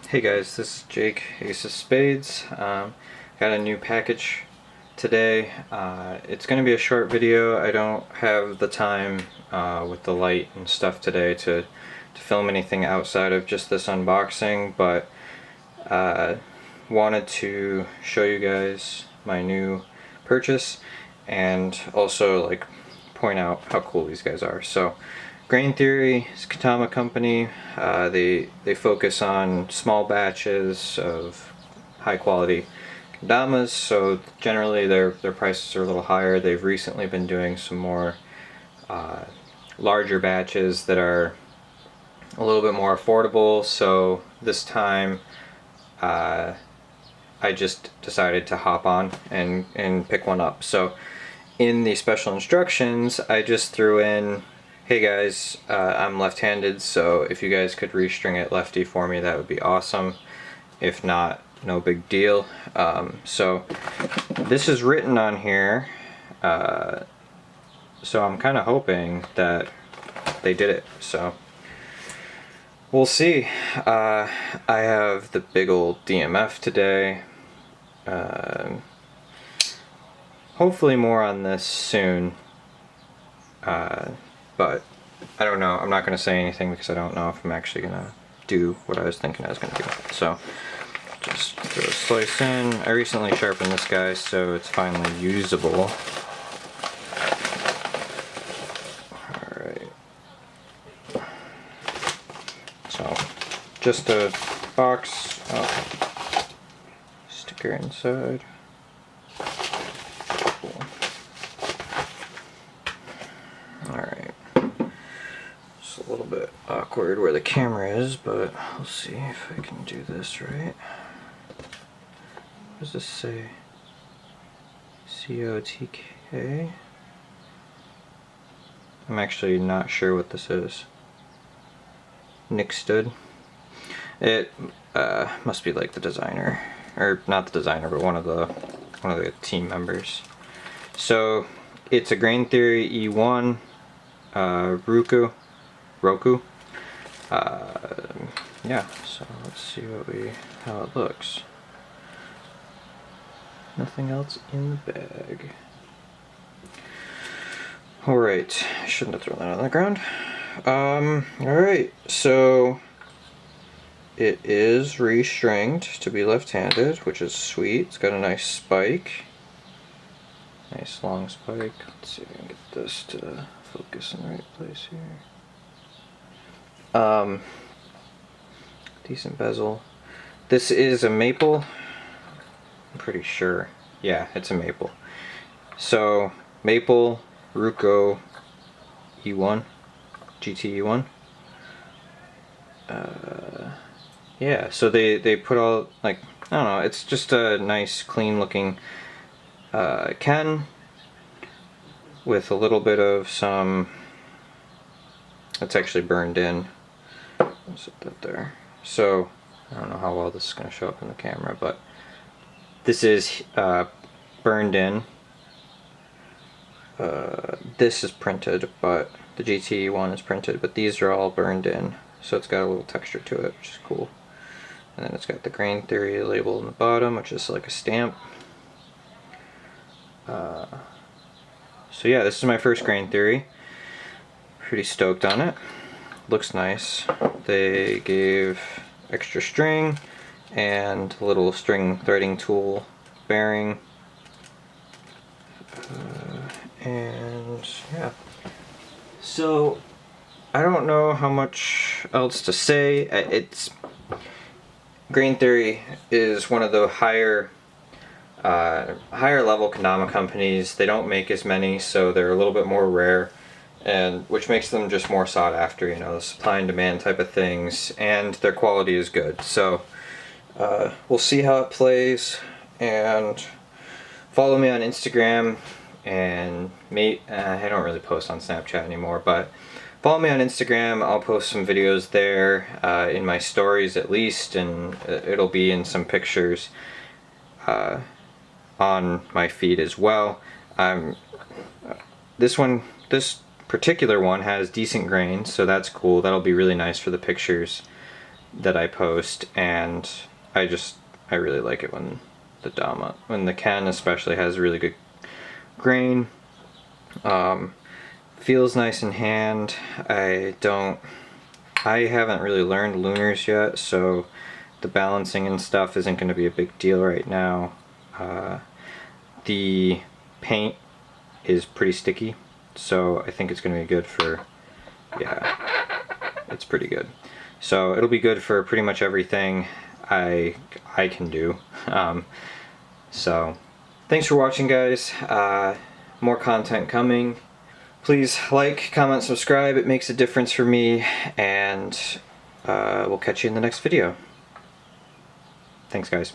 Hey guys, this is Jake, Ace of Spades. Got a new package today. It's going to be a short video. I don't have the time with the light and stuff today to film anything outside of just this unboxing, but wanted to show you guys my new purchase and also like point out how cool these guys are. So Grain Theory is a Katama company. They focus on small batches of high quality kendamas, so generally their prices are a little higher. They've recently been doing some more larger batches that are a little bit more affordable, so this time I just decided to hop on and pick one up. So in the special instructions I just threw in, hey guys, I'm left-handed, so if you guys could restring it lefty for me, that would be awesome. If not, no big deal. So this is written on here, so I'm kind of hoping that they did it. So we'll see. I have the big old DMF today. Hopefully more on this soon. But I don't know. I'm not going to say anything because I don't know if I'm actually going to do what I was thinking I was going to do. So just throw a slice in. I recently sharpened this guy, so it's finally usable. Alright. So just a box. Oh, sticker inside. Cool. Alright. It's a little bit awkward where the camera is, but we'll see if I can do this right. What does this say? COTK? I'm actually not sure what this is. Nick Stood. It must be like the designer, or not the designer, but one of the team members. So it's a Grain Theory E1 Roku. Yeah, so let's see how it looks. Nothing else in the bag. Alright, I shouldn't have thrown that on the ground. Alright, so it is restringed to be left-handed, which is sweet. It's got a nice spike. Nice long spike. Let's see if I can get this to focus in the right place here. Decent bezel. This is a maple. I'm pretty sure. Yeah, it's a maple. So maple Roku E1, GT E1. Yeah, so they put all, like, I don't know, it's just a nice clean looking can with a little bit of some, it's actually burned in. I'll set that there. So I don't know how well this is going to show up in the camera, but this is burned in. This is printed, but the GT one is printed, but these are all burned in, so it's got a little texture to it, which is cool. And then it's got the Grain Theory label in the bottom, which is like a stamp. So yeah, this is my first Grain Theory. Pretty stoked on it. Looks nice. They gave extra string and a little string threading tool bearing. And yeah. So I don't know how much else to say. Grain Theory is one of the higher level kendama companies. They don't make as many, so they're a little bit more rare, and which makes them just more sought after, you know, the supply and demand type of things, and their quality is good. So we'll see how it plays, and follow me on Instagram, and I don't really post on Snapchat anymore, but follow me on Instagram. I'll post some videos there, in my stories at least, and it'll be in some pictures on my feed as well. This particular one has decent grain, so that's cool. That'll be really nice for the pictures. that I post, and I really like it when the can especially has really good grain. Feels nice in hand. I haven't really learned lunars yet, so the balancing and stuff isn't going to be a big deal right now. The paint is pretty sticky, so I think it's going to be good for, yeah, it's pretty good. So it'll be good for pretty much everything I can do. So thanks for watching, guys. More content coming. Please like, comment, subscribe. It makes a difference for me, and we'll catch you in the next video. Thanks, guys.